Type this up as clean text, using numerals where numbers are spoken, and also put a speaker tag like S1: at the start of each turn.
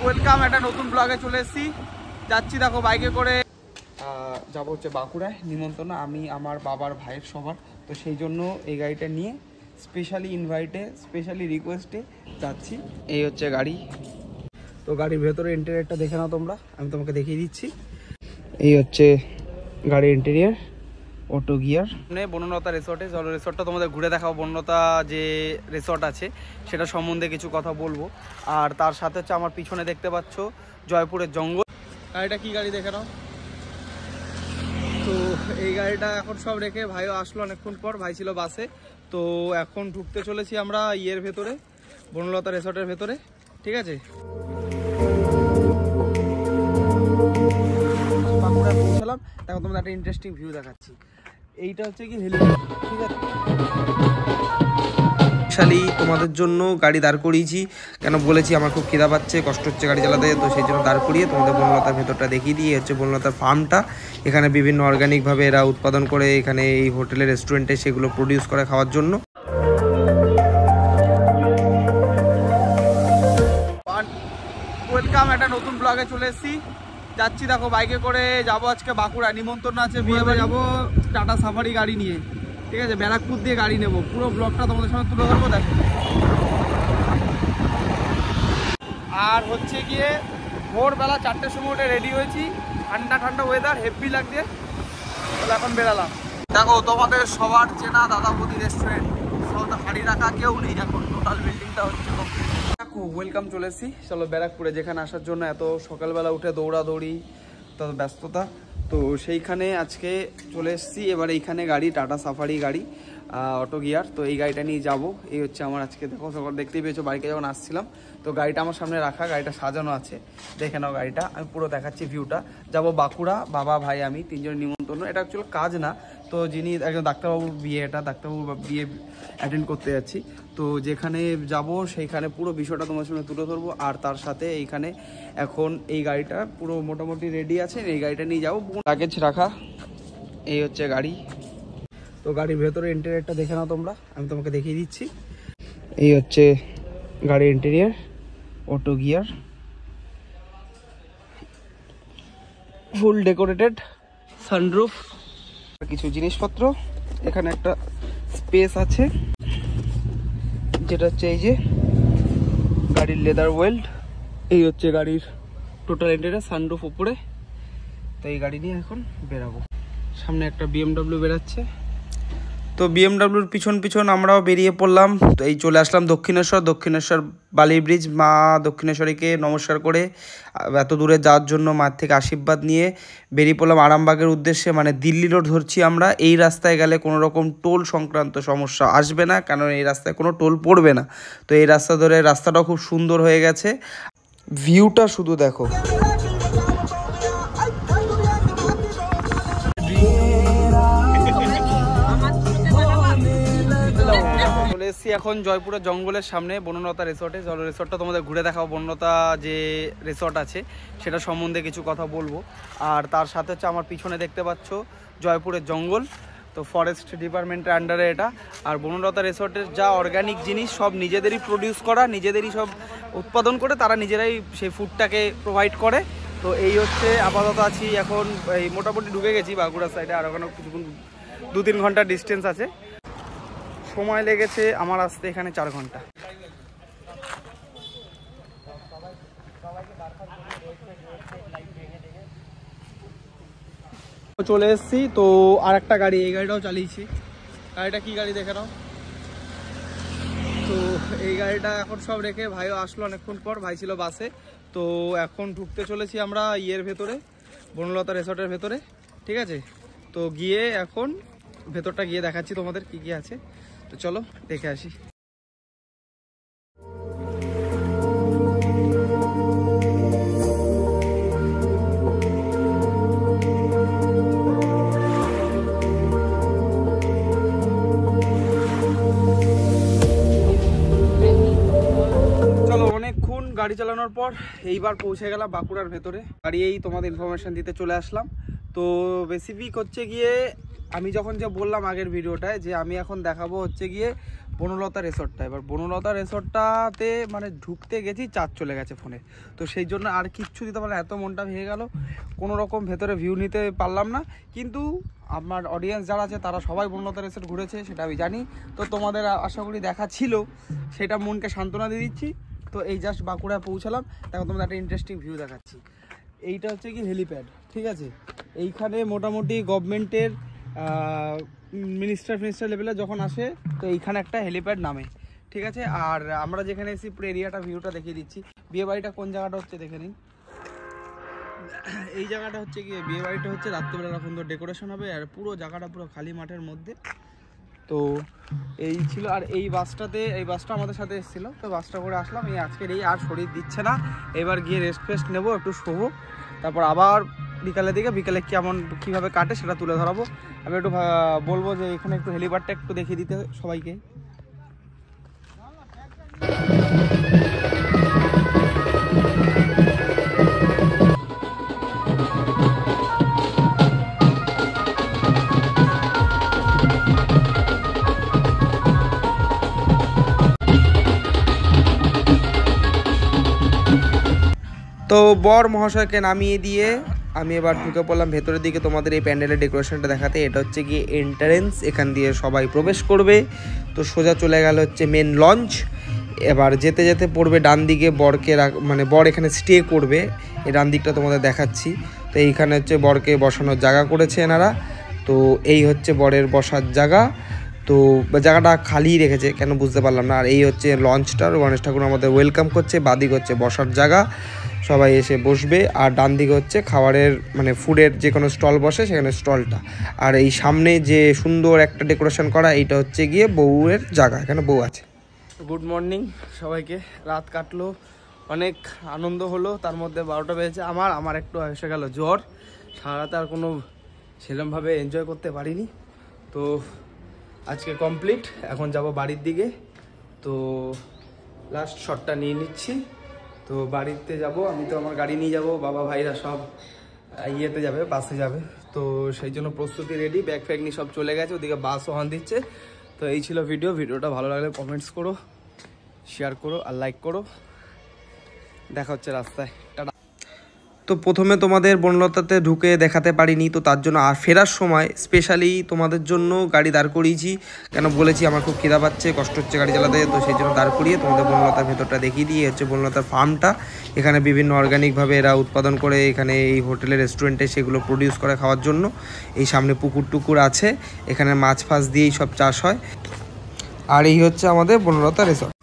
S1: Welcome, একটা নতুন ব্লগে চলে এসেছি। যাচ্ছি দেখো বাইকে করে, যাবো হচ্ছে বাঁকুড়ায় নিমন্ত্রণ, আমি আমার বাবার ভাইয়ের সবার। তো সেই জন্য এই গাড়িটা নিয়ে স্পেশালি ইনভাইটে, স্পেশালি রিকোয়েস্টে যাচ্ছি। এই হচ্ছে গাড়ি। তো গাড়ির ভেতরে ইন্টেরিয়রটা দেখে নাও তোমরা, আমি তোমাকে দেখিয়ে দিচ্ছি। এই হচ্ছে গাড়ির ইন্টেরিয়র, অটো গিয়ার। বনলতা রিসর্টে চলো, রিসর্টটা তোমাদের ঘুরে দেখাবো। বনলতা যে রিসর্ট আছে সেটা সম্বন্ধে কিছু কথা বলবো। আর তার সাথে হচ্ছে আমার পিছনে দেখতে পাচ্ছ জয়পুরের জঙ্গল। গাড়িটা কি গাড়ি দেখে নাও। তো এই গাড়িটা এখন সব রেখে ভাইও আসলো অনেকক্ষণ পর, ভাই ছিল বাসে। তো এখন ঢুকতে চলেছি আমরা ইয়ের ভেতরে, বনলতা রিসর্টের ভেতরে, ঠিক আছে। বাঁকুড়ায় পৌঁছালাম, দেখো তোমাদের একটা ইন্টারেস্টিং ভিউ দেখাচ্ছি। এইটা হচ্ছে কি হেলিপ্যাড, ঠিক আছে। স্পেশালি তোমাদের জন্য গাড়ি দাঁড় করিয়েছি, কেন বলেছি আমার খুব খিদা পাচ্ছে, কষ্ট হচ্ছে গাড়ি চালাতে। তো সেই জন্য দাঁড় করিয়ে তোমাদের বনলতার ভেতরটা দেখিয়ে দিয়ে হচ্ছে বনলতার ফার্মটা। এখানে বিভিন্ন অর্গানিকভাবে এরা উৎপাদন করে এখানে এই হোটেলে, রেস্টুরেন্টে সেগুলো প্রডিউস করে খাওয়ার জন্য। ওয়েলকাম, একটা নতুন ব্লগে চলে এসেছি। যাচ্ছি দেখো বাইকে করে, যাবো আজকে বাঁকুড়া, নিমন্ত্রণ আছে বিয়ে বাড়ি যাবো, টাটা সাফারি গাড়ি নিয়ে, ঠিক আছে। ব্যারাকপুর দিয়ে গাড়ি নেবো, পুরো ব্লগটা তোমাদের সামনে তুলে ধরবো, দেখো। আর হচ্ছে গিয়ে ভোরবেলা 4টের সময় উঠে রেডি হয়েছি, ঠান্ডা ঠান্ডা ওয়েদার, হেভি লাগছে। এখন বেরালাম। দেখো তোমাদের সবার চেনা দাদা বৌদি রেস্টুরেন্ট, সব হাড়ি রাখা কেউ নেই এখন, টোটাল বিল্ডিংটা হচ্ছে। দেখো ওয়েলকাম, চলে এসেছি। চলো ব্যারাকপুরে, যেখানে আসার জন্য এত সকালবেলা উঠে দৌড়াদৌড়ি, তত ব্যস্ততা, তো সেইখানে আজকে চলে এসেছি। এবার এইখানে গাড়ি টাটা সাফারি গাড়ি, অটো গিয়ার। তো এই গাড়িটা নিয়ে যাব। এই হচ্ছে আমার আজকে, দেখো সকাল দেখতেই পেয়েছো বাইকে যখন আসছিলাম। তো গাড়িটা আমার সামনে রাখা, গাড়িটা সাজানো আছে, দেখে নাও গাড়িটা। আমি পুরো দেখাচ্ছি ভিউটা। যাব বাঁকুড়া, বাবা ভাই আমি তিনজনের নিমন্ত্রণ। এটা অ্যাকচুয়ালি কাজ না, তো যিনি একজন ডাক্তারবাবুর বিয়ে, এটা ডাক্তারবাবুর বিয়ে অ্যাটেন্ড করতে যাচ্ছি। তো যেখানে যাব সেইখানে পুরো বিষয়টা তোমার সামনে তুলে ধরবো। আর তার সাথে এইখানে এখন এই গাড়িটা পুরো মোটামুটি রেডি আছে, এই গাড়িটা নিয়ে যাবো। লাগেজ রাখা, এই হচ্ছে গাড়ি। তো গাড়ির ভেতরে ইন্টেরিয়রটা দেখে নাও তোমরা, আমি তোমাকে দেখিয়ে দিচ্ছি। এই হচ্ছে গাড়ির ইন্টেরিয়র, অটো গিয়ার, ফুল ডেকোরেটেড, সানরুফ, কিছু জিনিসপত্র। এখানে একটা স্পেস আছে, যেটা হচ্ছে এই যে গাড়ির লেদার ওয়েল্ড। এই হচ্ছে গাড়ির টোটাল ইন্টেরিয়র, সানরুফ উপরে। তো এই গাড়ি নিয়ে এখন বেরাবো। সামনে একটা BMW বেরাচ্ছে, তো BMWর পিছন পিছন আমরাও বেরিয়ে পড়লাম। তো এই চলে আসলাম দক্ষিণেশ্বর বালি ব্রিজ। মা দক্ষিণেশ্বরীকে নমস্কার করে এত দূরে যাওয়ার জন্য মার থেকে আশীর্বাদ নিয়ে বেরিয়ে পড়লাম আরামবাগের উদ্দেশ্যে, মানে দিল্লি রোড ধরছি আমরা। এই রাস্তায় গেলে কোনো রকম টোল সংক্রান্ত সমস্যা আসবে না, কারণ এই রাস্তায় কোনো টোল পড়বে না। তো এই রাস্তা ধরে, রাস্তাটাও খুব সুন্দর হয়ে গেছে, ভিউটা শুধু দেখো। চলে এসেছি এখন জয়পুরের জঙ্গলের সামনে বনলতা রিসর্টে। চলো রিসর্টটা তোমাদের ঘুরে দেখাবো। বনলতা যে রিসর্ট আছে সেটা সম্বন্ধে কিছু কথা বলবো। আর তার সাথে হচ্ছে আমার পিছনে দেখতে পাচ্ছ জয়পুরের জঙ্গল, তো ফরেস্ট ডিপার্টমেন্টের আন্ডারে এটা। আর বনলতা রিসর্টের যা অর্গানিক জিনিস সব নিজেদেরই প্রডিউস করা, নিজেদেরই সব উৎপাদন করে, তারা নিজেরাই সেই ফুডটাকে প্রোভাইড করে। তো এই হচ্ছে আপাতত আছি এখন, এই মোটামুটি ঢুকে গেছি বাঁকুড়া সাইডে, আর ওখানে কিছুক্ষণ 2-3 ঘন্টার ডিস্টেন্স আছে। সময় লেগেছে আমার আসতে এখানে 4 ঘন্টা। চলে এসেছি। তো আর একটা গাড়ি, এই গাড়িটাও চালিয়েছি। গাড়িটা কি গাড়ি দেখে নাও। তো এই গাড়িটা এখন সব রেখে ভাইও আসলো অনেকক্ষণ পর, ভাই ছিল বাসে। তো এখন ঢুকতে চলেছি আমরা ইয়ের ভেতরে, বনলতা রিসর্টের ভেতরে, ঠিক আছে। তো গিয়ে এখন ভেতরটা গিয়ে দেখাচ্ছি তোমাদের কি কি আছে। তো চলো দেখে আসি। গাড়ি চালানোর পর এইবার পৌঁছে গেলাম বাঁকুড়ার ভেতরে। গাড়িয়েই তোমাদের ইনফরমেশন দিতে চলে আসলাম। তো বেসিক হচ্ছে গিয়ে আমি যখন যে বললাম আগের ভিডিওটায় যে আমি এখন দেখাবো হচ্ছে গিয়ে বনলতা রিসর্টটা। এবার বনলতা রিসর্টটাতে মানে ঢুকতে গেছি, চার্জ চলে গেছে ফোনে, তো সেই জন্য আর কিচ্ছু দিতে পারলাম, এত মনটা ভেঙে গেল, কোনো রকম ভেতরে ভিউ নিতে পারলাম না। কিন্তু আমার অডিয়েন্স যারা আছে তারা সবাই বনলতা রিসর্ট ঘুরেছে, সেটা আমি জানি। তো তোমাদের আশা করি দেখা ছিল, সেটা মনকে সান্ত্বনা দিয়ে দিচ্ছি। তো এই জাস্ট বাঁকুড়া পৌঁছালাম, দেখো তোমাদের একটা ইন্টারেস্টিং ভিউ দেখাচ্ছি। এইটা হচ্ছে কি হেলিপ্যাড, ঠিক আছে। এইখানে মোটামুটি গভর্নমেন্টের মিনিস্টার লেভেলে যখন আসে তো এইখানে একটা হেলিপ্যাড নামে, ঠিক আছে। আর আমরা যেখানে এসেছি পুরো এরিয়াটা ভিউটা দেখিয়ে দিচ্ছি। বিয়ে বাড়িটা কোন জায়গাটা হচ্ছে দেখে নিন। এই জায়গাটা হচ্ছে কি বিয়ে বাড়িটা হচ্ছে, রাত্রিবেলা সুন্দর ডেকোরেশন হবে, আর পুরো জায়গাটা পুরো খালি মাঠের মধ্যে। তো এই ছিল। আর এই বাসটা আমাদের সাথে এসেছিলো, তো বাসটা করে আসলাম। এই আজকের এই আর শরীর দিচ্ছে না, এবার গিয়ে রেস্ট নেবো, একটু শোবো, তারপর আবার বিকালে কীভাবে কাটে সেটা তুলে ধরাবো। আমি একটু বলবো যে এখানে একটু হেলিপ্যাডটা একটু দেখিয়ে দিতে সবাইকে। তো বর মহাশয়কে নামিয়ে দিয়ে আমি এবার ঢুকে পড়লাম ভেতরের দিকে তোমাদের এই প্যান্ডেলের ডেকোরেশনটা দেখাতে। এটা হচ্ছে গিয়ে এন্ট্রান্স, এখান দিয়ে সবাই প্রবেশ করবে। তো সোজা চলে গেল হচ্ছে মেন লঞ্চ। এবার যেতে যেতে পড়বে ডান দিকে বর এখানে স্টে করবে, এই ডান দিকটা তোমাদের দেখাচ্ছি। তো এইখানে হচ্ছে বরকে বসানোর জায়গা করেছে এনারা। তো এই হচ্ছে বরের বসার জায়গা, তো জায়গাটা খালি রেখেছে কেন বুঝতে পারলাম না। আর এই হচ্ছে লঞ্চটার, গণেশ ঠাকুর আমাদের ওয়েলকাম করছে। বাদিক হচ্ছে বসার জায়গা, সবাই এসে বসবে। আর ডান দিকে হচ্ছে খাবারের ফুডের যে কোনো স্টল বসে, সেখানে স্টলটা। আর এই সামনে যে সুন্দর একটা ডেকোরেশন করা, এইটা হচ্ছে গিয়ে বউয়ের জায়গা, এখানে বউ আছে। গুড মর্নিং সবাইকে। রাত কাটলো, অনেক আনন্দ হলো, তার মধ্যে 12টা বেজেছে। আমার একটু এসে গেল জ্বর, সারা রাত আর কোনো সেরকমভাবে এনজয় করতে পারিনি। তো আজকে কমপ্লিট, এখন যাব বাড়ির দিকে। তো লাস্ট শটটা নিয়ে নিচ্ছি। তো বাড়িতে যাব, আমি তো আমার গাড়ি নিয়ে যাব, বাবা ভাইরা সব ইয়েতে যাবে, বাসে যাবে। তো সেই জন্য প্রস্তুতি রেডি, ব্যাগ ফ্যাগ নিয়ে সব চলে গেছে, ওদিকে বাসও হর্ন দিচ্ছে। তো এই ছিল ভিডিওটা ভালো লাগলে কমেন্টস করো, শেয়ার করো আর লাইক করো। দেখা হচ্ছে রাস্তায়, টাটা। তো প্রথমে তোমাদের বনলতাতে ঢুকে দেখাতে পারিনি, তো তার জন্য আর ফেরার সময় স্পেশালি তোমাদের জন্য গাড়ি দাঁড় করিয়েছি, কেন বলেছি আমার খুব খিদা পাচ্ছে, কষ্ট হচ্ছে গাড়ি চালাতে। তো সেই জন্য দাঁড় করিয়ে তোমাদের বনলতার ভেতরটা দেখিয়ে দিয়ে হচ্ছে বনলতার ফার্মটা। এখানে বিভিন্ন অর্গানিকভাবে এরা উৎপাদন করে, এখানে এই হোটেলে রেস্টুরেন্টে সেগুলো প্রডিউস করে খাওয়ার জন্য। এই সামনে পুকুর টুকুর আছে, এখানে মাছ ফাছ দিয়েই সব চাষ হয়। আর এই হচ্ছে আমাদের বনলতা রিসর্ট।